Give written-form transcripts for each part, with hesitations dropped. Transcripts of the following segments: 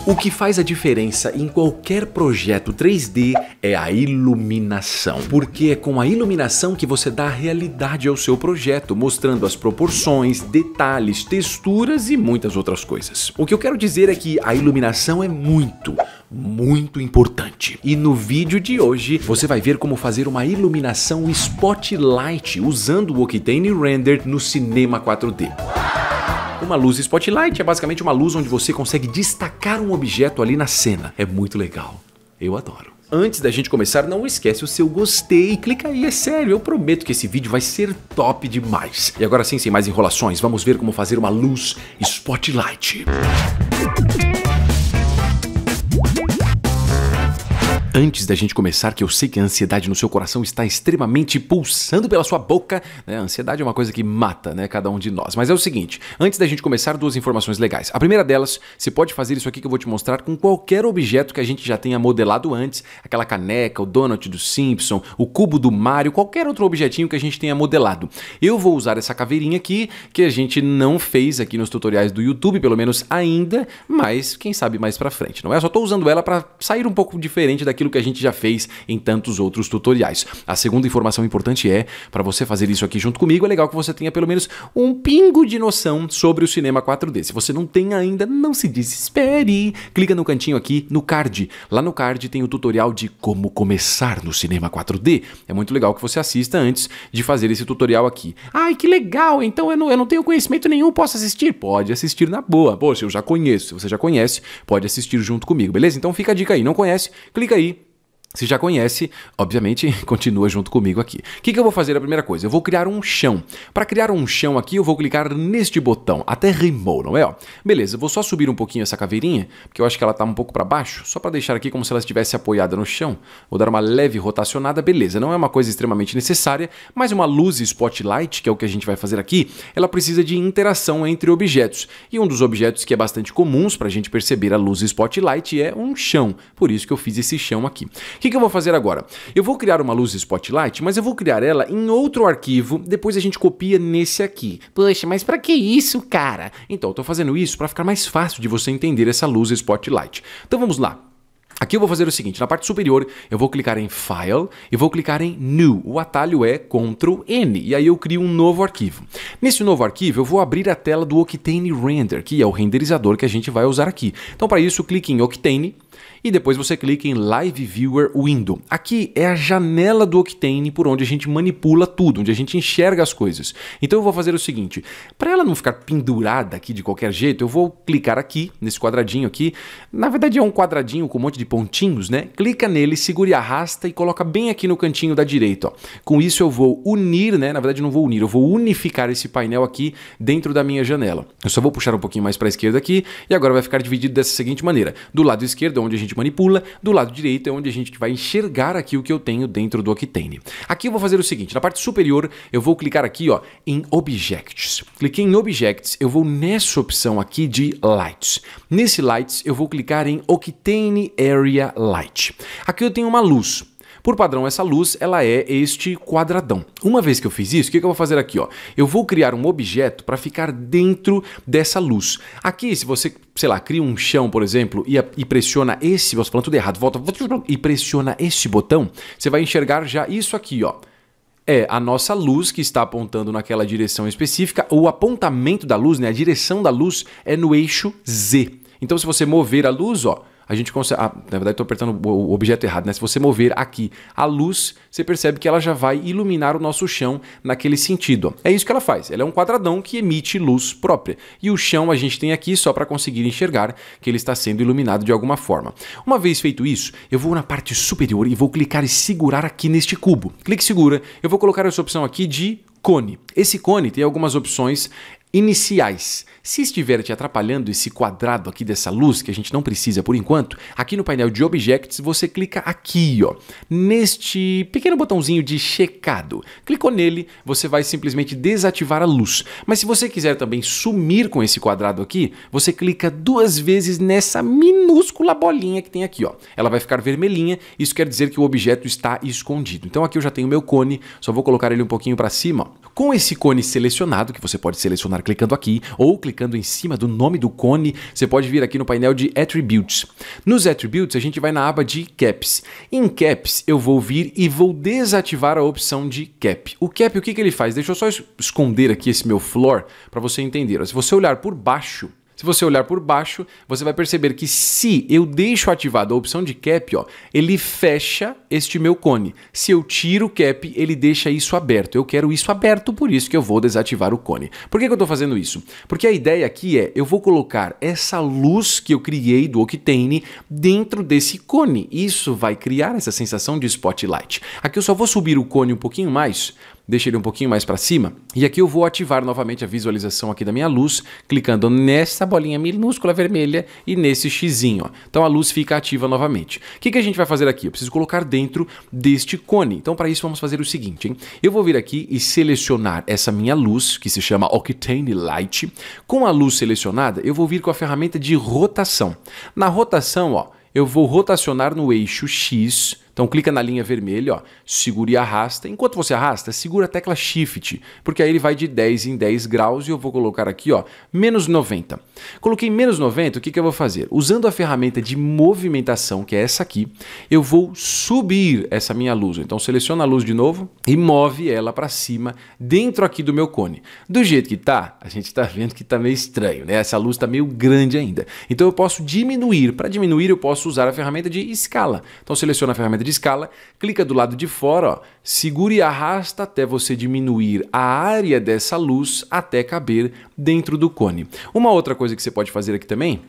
O que faz a diferença em qualquer projeto 3D é a iluminação, porque é com a iluminação que você dá realidade ao seu projeto, mostrando as proporções, detalhes, texturas e muitas outras coisas. O que eu quero dizer é que a iluminação é muito importante. E no vídeo de hoje você vai ver como fazer uma iluminação Spotlight usando o Octane Render no Cinema 4D. Uma luz Spotlight é basicamente uma luz onde você consegue destacar um objeto ali na cena. É muito legal. Eu adoro. Antes da gente começar, não esquece o seu gostei, clica aí, é sério, eu prometo que esse vídeo vai ser top demais. E agora sim, sem mais enrolações, vamos ver como fazer uma luz Spotlight. Antes da gente começar, que eu sei que a ansiedade no seu coração está extremamente pulsando pela sua boca, né? A ansiedade é uma coisa que mata, né, cada um de nós. Mas é o seguinte, antes da gente começar, duas informações legais. A primeira delas, você pode fazer isso aqui que eu vou te mostrar com qualquer objeto que a gente já tenha modelado antes, aquela caneca, o donut do Simpson, o cubo do Mario, qualquer outro objetinho que a gente tenha modelado. Eu vou usar essa caveirinha aqui, que a gente não fez aqui nos tutoriais do YouTube, pelo menos ainda, mas quem sabe mais pra frente, não é? Eu só tô usando ela pra sair um pouco diferente daquilo que a gente já fez em tantos outros tutoriais. A segunda informação importante é, para você fazer isso aqui junto comigo, é legal que você tenha pelo menos um pingo de noção sobre o cinema 4D. Se você não tem ainda, não se desespere. Clica no cantinho aqui, no card. Lá no card tem o tutorial de como começar no cinema 4D. É muito legal que você assista antes de fazer esse tutorial aqui. Ai, que legal! Então eu não tenho conhecimento nenhum, posso assistir? Pode assistir na boa. Poxa, eu já conheço. Se você já conhece, pode assistir junto comigo, beleza? Então fica a dica aí. Não conhece? Clica aí. Se já conhece, obviamente, continua junto comigo aqui. O que eu vou fazer a primeira coisa? Eu vou criar um chão. Para criar um chão aqui, eu vou clicar neste botão. Até rimou, não é? Ó. Beleza, eu vou só subir um pouquinho essa caveirinha, porque eu acho que ela está um pouco para baixo, só para deixar aqui como se ela estivesse apoiada no chão. Vou dar uma leve rotacionada, beleza. Não é uma coisa extremamente necessária, mas uma luz Spotlight, que é o que a gente vai fazer aqui, ela precisa de interação entre objetos. E um dos objetos que é bastante comuns para a gente perceber a luz Spotlight é um chão. Por isso que eu fiz esse chão aqui. O que eu vou fazer agora? Eu vou criar uma luz Spotlight, mas eu vou criar ela em outro arquivo, depois a gente copia nesse aqui. Poxa, mas pra que isso, cara? Então, eu tô fazendo isso para ficar mais fácil de você entender essa luz Spotlight. Então vamos lá. Aqui eu vou fazer o seguinte, na parte superior eu vou clicar em File e vou clicar em New. O atalho é Ctrl N e aí eu crio um novo arquivo. Nesse novo arquivo eu vou abrir a tela do Octane Render, que é o renderizador que a gente vai usar aqui. Então para isso clique em Octane e depois você clica em Live Viewer Window. Aqui é a janela do Octane por onde a gente manipula tudo, onde a gente enxerga as coisas. Então eu vou fazer o seguinte, para ela não ficar pendurada aqui de qualquer jeito, eu vou clicar aqui, nesse quadradinho aqui. Na verdade é um quadradinho com um monte de pontinhos, né? Clica nele, segura e arrasta e coloca bem aqui no cantinho da direita, ó. Com isso eu vou unir, né? Na verdade não vou unir, eu vou unificar esse painel aqui dentro da minha janela. Eu só vou puxar um pouquinho mais para a esquerda aqui e agora vai ficar dividido dessa seguinte maneira. Do lado esquerdo é onde a gente manipula, do lado direito é onde a gente vai enxergar aqui o que eu tenho dentro do Octane. Aqui eu vou fazer o seguinte, na parte superior eu vou clicar aqui, ó, em Objects. Cliquei em Objects, eu vou nessa opção aqui de Lights. Nesse Lights eu vou clicar em Octane Area Light. Aqui eu tenho uma luz. Por padrão, essa luz, ela é este quadradão. Uma vez que eu fiz isso, o que eu vou fazer aqui? Ó? Eu vou criar um objeto para ficar dentro dessa luz. Aqui, se você, sei lá, cria um chão, por exemplo, e pressiona esse, você falando tudo errado, volta e pressiona este botão, você vai enxergar já isso aqui, ó. É a nossa luz que está apontando naquela direção específica. O apontamento da luz, né, a direção da luz é no eixo Z. Então, se você mover a luz, ó, a gente consegue... na verdade, estou apertando o objeto errado, né? Se você mover aqui a luz, você percebe que ela já vai iluminar o nosso chão naquele sentido. É isso que ela faz. Ela é um quadradão que emite luz própria. E o chão a gente tem aqui só para conseguir enxergar que ele está sendo iluminado de alguma forma. Uma vez feito isso, eu vou na parte superior e vou clicar e segurar aqui neste cubo. Clique e segura. Eu vou colocar essa opção aqui de cone. Esse cone tem algumas opções iniciais. Se estiver te atrapalhando esse quadrado aqui dessa luz, que a gente não precisa por enquanto, aqui no painel de Objects você clica aqui, ó, neste pequeno botãozinho de checado. Clicou nele, você vai simplesmente desativar a luz. Mas se você quiser também sumir com esse quadrado aqui, você clica duas vezes nessa minúscula bolinha que tem aqui, ó. Ela vai ficar vermelhinha, isso quer dizer que o objeto está escondido. Então aqui eu já tenho meu cone, só vou colocar ele um pouquinho para cima, ó. Com esse cone selecionado, que você pode selecionar clicando aqui ou clicando em cima do nome do cone, você pode vir aqui no painel de Attributes. Nos Attributes, a gente vai na aba de Caps. Em Caps, eu vou vir e vou desativar a opção de Cap. O Cap, o que ele faz? Deixa eu só esconder aqui esse meu floor para você entender. Se você olhar por baixo, você vai perceber que se eu deixo ativada a opção de cap, ó, ele fecha este meu cone. Se eu tiro o cap, ele deixa isso aberto. Eu quero isso aberto, por isso que eu vou desativar o cone. Por que eu estou fazendo isso? Porque a ideia aqui é, eu vou colocar essa luz que eu criei do Octane dentro desse cone. Isso vai criar essa sensação de spotlight. Aqui eu só vou subir o cone um pouquinho mais, deixa ele um pouquinho mais para cima, e aqui eu vou ativar novamente a visualização aqui da minha luz, clicando nessa bolinha minúscula vermelha e nesse xizinho. Ó. Então a luz fica ativa novamente. O que a gente vai fazer aqui? Eu preciso colocar dentro deste cone. Então para isso vamos fazer o seguinte, hein? Eu vou vir aqui e selecionar essa minha luz, que se chama Octane Light. Com a luz selecionada, eu vou vir com a ferramenta de rotação. Na rotação, ó, eu vou rotacionar no eixo X. Então clica na linha vermelha, ó, segura e arrasta. Enquanto você arrasta, segura a tecla Shift, porque aí ele vai de 10 em 10 graus e eu vou colocar aqui, ó, menos 90. Coloquei menos 90, o que eu vou fazer? Usando a ferramenta de movimentação, que é essa aqui, eu vou subir essa minha luz. Então seleciona a luz de novo e move ela para cima dentro aqui do meu cone. Do jeito que tá, a gente tá vendo que tá meio estranho, né? Essa luz tá meio grande ainda. Então eu posso diminuir. Para diminuir, eu posso usar a ferramenta de escala. Então seleciona a ferramenta de escala, clica do lado de fora, ó, segura e arrasta até você diminuir a área dessa luz até caber dentro do cone. Uma outra coisa que você pode fazer aqui também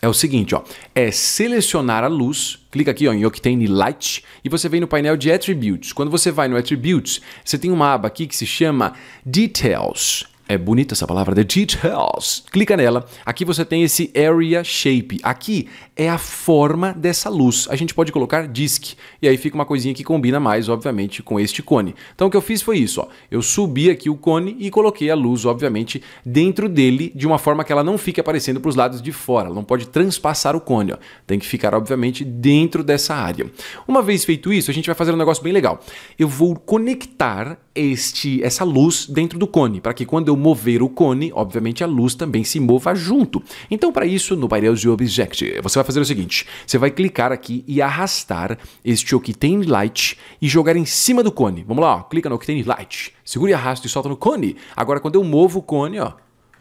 é o seguinte, ó, é selecionar a luz, clica aqui, ó, em Octane Light e você vem no painel de Attributes. Quando você vai no Attributes, você tem uma aba aqui que se chama Details. É bonita essa palavra, The Details. Clica nela. Aqui você tem esse Area Shape. Aqui é a forma dessa luz. A gente pode colocar Disk. E aí fica uma coisinha que combina mais, obviamente, com este cone. Então o que eu fiz foi isso. Ó. Eu subi aqui o cone e coloquei a luz, obviamente, dentro dele, de uma forma que ela não fique aparecendo para os lados de fora. Ela não pode transpassar o cone. Ó. Tem que ficar, obviamente, dentro dessa área. Uma vez feito isso, a gente vai fazer um negócio bem legal. Eu vou conectar essa luz dentro do cone, para que quando eu mover o cone, obviamente a luz também se mova junto. Então para isso, no painel de Object, você vai fazer o seguinte, você vai clicar aqui e arrastar este Octane Light e jogar em cima do cone. Vamos lá, ó, clica no Octane Light, segura e arrasta e solta no cone. Agora quando eu movo o cone, ó,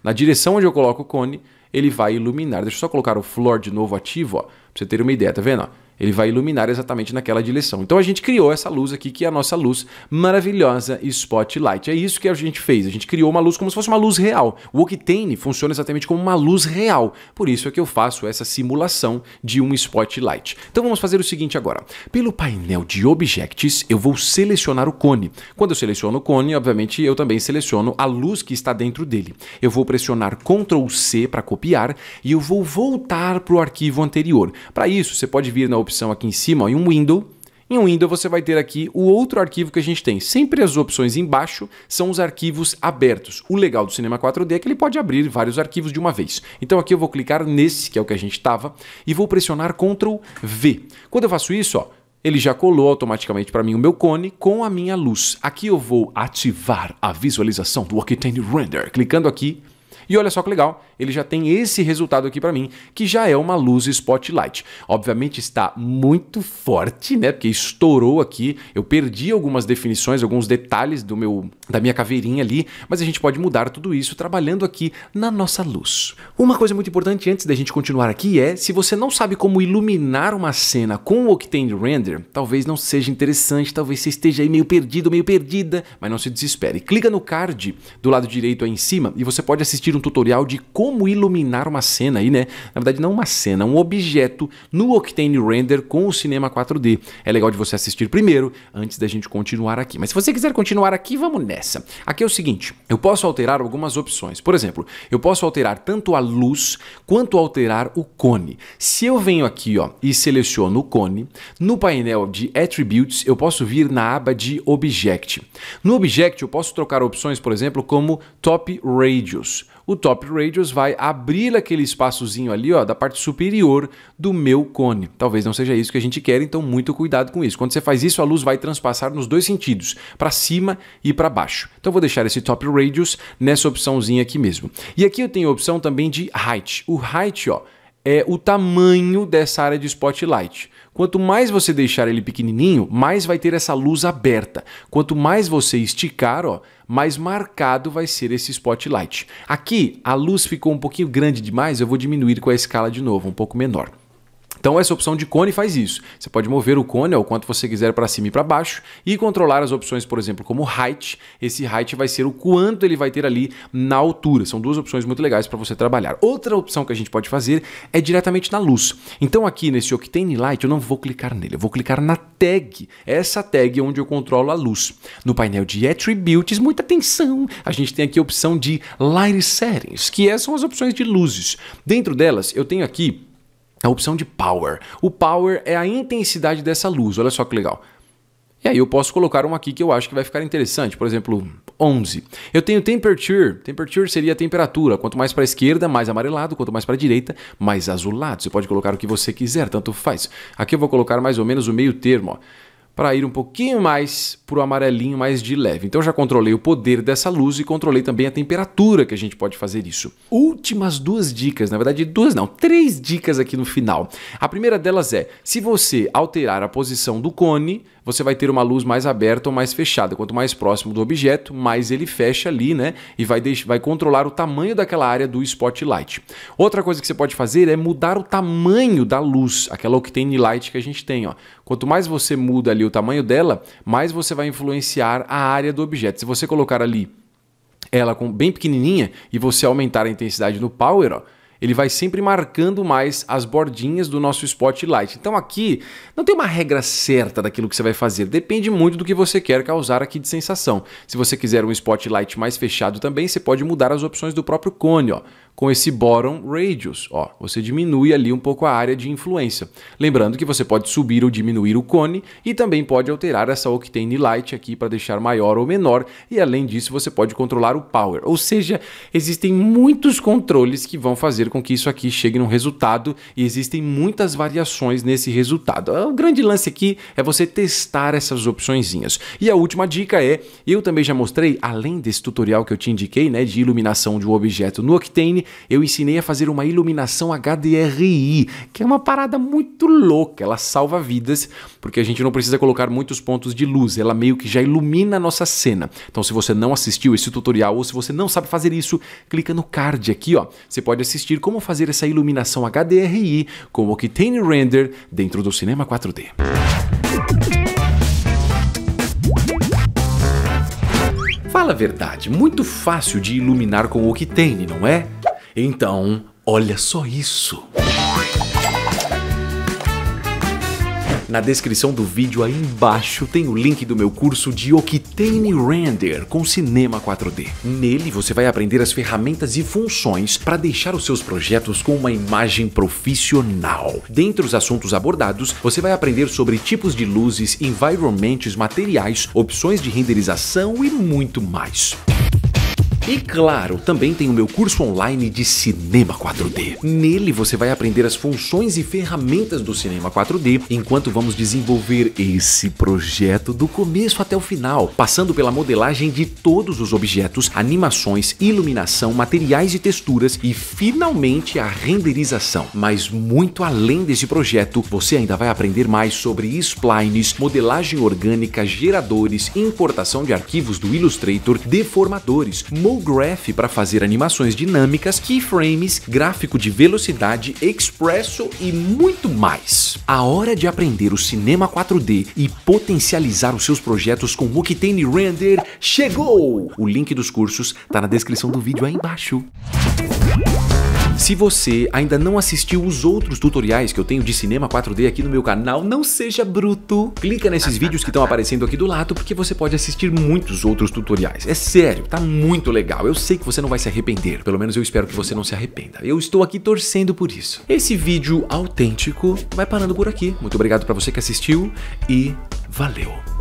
na direção onde eu coloco o cone, ele vai iluminar. Deixa eu só colocar o floor de novo ativo, ó, pra você ter uma ideia, tá vendo? Ó? Ele vai iluminar exatamente naquela direção. Então a gente criou essa luz aqui, que é a nossa luz maravilhosa Spotlight. É isso que a gente fez. A gente criou uma luz como se fosse uma luz real. O Octane funciona exatamente como uma luz real. Por isso é que eu faço essa simulação de um Spotlight. Então vamos fazer o seguinte agora. Pelo painel de Objects, eu vou selecionar o cone. Quando eu seleciono o cone, obviamente, eu também seleciono a luz que está dentro dele. Eu vou pressionar Ctrl C para copiar e eu vou voltar para o arquivo anterior. Para isso, você pode vir na opção aqui em cima, ó, em um Window. Em um Window você vai ter aqui o outro arquivo que a gente tem. Sempre as opções embaixo são os arquivos abertos. O legal do Cinema 4D é que ele pode abrir vários arquivos de uma vez. Então aqui eu vou clicar nesse, que é o que a gente estava, e vou pressionar Ctrl V. Quando eu faço isso, ó, ele já colou automaticamente para mim o meu cone com a minha luz. Aqui eu vou ativar a visualização do Octane Render. Clicando aqui. E olha só que legal, ele já tem esse resultado aqui para mim, que já é uma luz Spotlight. Obviamente está muito forte, né? Porque estourou aqui, eu perdi algumas definições, alguns detalhes da minha caveirinha ali, mas a gente pode mudar tudo isso trabalhando aqui na nossa luz. Uma coisa muito importante antes da gente continuar aqui é, se você não sabe como iluminar uma cena com o Octane Render, talvez não seja interessante, talvez você esteja aí meio perdido, meio perdida, mas não se desespere. Clica no card do lado direito aí em cima e você pode assistir um tutorial de como iluminar uma cena aí, né? Na verdade não uma cena, um objeto no Octane Render com o Cinema 4D. É legal de você assistir primeiro, antes da gente continuar aqui. Mas se você quiser continuar aqui, vamos nessa. Aqui é o seguinte, eu posso alterar algumas opções. Por exemplo, eu posso alterar tanto a luz, quanto alterar o cone. Se eu venho aqui, ó, e seleciono o cone, no painel de Attributes, eu posso vir na aba de Object. No Object, eu posso trocar opções, por exemplo, como Top Radius. o Top Radius vai abrir aquele espaçozinho ali, ó, da parte superior do meu cone. Talvez não seja isso que a gente quer, então muito cuidado com isso. Quando você faz isso, a luz vai transpassar nos dois sentidos, para cima e para baixo. Então eu vou deixar esse Top Radius nessa opçãozinha aqui mesmo. E aqui eu tenho a opção também de Height. O Height, ó, é o tamanho dessa área de spotlight. Quanto mais você deixar ele pequenininho, mais vai ter essa luz aberta. Quanto mais você esticar, ó, mais marcado vai ser esse spotlight. Aqui a luz ficou um pouquinho grande demais, eu vou diminuir com a escala de novo, um pouco menor. Então essa opção de cone faz isso. Você pode mover o cone ao quanto você quiser para cima e para baixo e controlar as opções, por exemplo, como height. Esse height vai ser o quanto ele vai ter ali na altura. São duas opções muito legais para você trabalhar. Outra opção que a gente pode fazer é diretamente na luz. Então aqui nesse Octane Light eu não vou clicar nele, eu vou clicar na tag. Essa tag é onde eu controlo a luz. No painel de Attributes, muita atenção, a gente tem aqui a opção de Light Settings, que são as opções de luzes. Dentro delas eu tenho aqui a opção de Power. O Power é a intensidade dessa luz, olha só que legal. E aí eu posso colocar uma aqui que eu acho que vai ficar interessante, por exemplo, 11. Eu tenho Temperature. Temperature seria a temperatura. Quanto mais para a esquerda, mais amarelado. Quanto mais para a direita, mais azulado. Você pode colocar o que você quiser, tanto faz. Aqui eu vou colocar mais ou menos o meio termo, ó, para ir um pouquinho mais para o amarelinho mais de leve. Então eu já controlei o poder dessa luz e controlei também a temperatura que a gente pode fazer isso. Últimas duas dicas, na verdade duas não, 3 dicas aqui no final. A primeira delas é, se você alterar a posição do cone, você vai ter uma luz mais aberta ou mais fechada. Quanto mais próximo do objeto, mais ele fecha ali, né? E vai controlar o tamanho daquela área do spotlight. Outra coisa que você pode fazer é mudar o tamanho da luz, aquela Octane Light que a gente tem, ó. Quanto mais você muda ali o tamanho dela, mais você vai influenciar a área do objeto. Se você colocar ali ela bem pequenininha e você aumentar a intensidade no Power, ó, ele vai sempre marcando mais as bordinhas do nosso spotlight. Então aqui não tem uma regra certa daquilo que você vai fazer, depende muito do que você quer causar aqui de sensação. Se você quiser um spotlight mais fechado também, você pode mudar as opções do próprio cone, ó. Com esse Bottom Radius, ó, você diminui ali um pouco a área de influência. Lembrando que você pode subir ou diminuir o cone e também pode alterar essa Octane Light aqui para deixar maior ou menor, e além disso você pode controlar o Power. Ou seja, existem muitos controles que vão fazer com que isso aqui chegue num resultado e existem muitas variações nesse resultado. O grande lance aqui é você testar essas opçõezinhas. E a última dica é, eu também já mostrei, além desse tutorial que eu te indiquei, né, de iluminação de um objeto no Octane, eu ensinei a fazer uma iluminação HDRI, que é uma parada muito louca, ela salva vidas, porque a gente não precisa colocar muitos pontos de luz, ela meio que já ilumina a nossa cena. Então se você não assistiu esse tutorial ou se você não sabe fazer isso, clica no card aqui, ó. Você pode assistir como fazer essa iluminação HDRI com o Octane Render dentro do Cinema 4D. Fala a verdade, muito fácil de iluminar com o Octane, não é? Então, olha só isso. Na descrição do vídeo aí embaixo tem o link do meu curso de Octane Render com Cinema 4D. Nele você vai aprender as ferramentas e funções para deixar os seus projetos com uma imagem profissional. Dentre os assuntos abordados, você vai aprender sobre tipos de luzes, environments, materiais, opções de renderização e muito mais. E claro, também tem o meu curso online de Cinema 4D. Nele você vai aprender as funções e ferramentas do Cinema 4D enquanto vamos desenvolver esse projeto do começo até o final, passando pela modelagem de todos os objetos, animações, iluminação, materiais e texturas e finalmente a renderização. Mas muito além desse projeto, você ainda vai aprender mais sobre splines, modelagem orgânica, geradores, importação de arquivos do Illustrator, deformadores, MoGraph para fazer animações dinâmicas, keyframes, gráfico de velocidade, expresso e muito mais. A hora de aprender o Cinema 4D e potencializar os seus projetos com o Octane Render chegou! O link dos cursos está na descrição do vídeo aí embaixo. Se você ainda não assistiu os outros tutoriais que eu tenho de Cinema 4D aqui no meu canal, não seja bruto. Clica nesses vídeos que estão aparecendo aqui do lado porque você pode assistir muitos outros tutoriais. É sério, tá muito legal. Eu sei que você não vai se arrepender. Pelo menos eu espero que você não se arrependa. Eu estou aqui torcendo por isso. Esse vídeo autêntico vai parando por aqui. Muito obrigado para você que assistiu e valeu!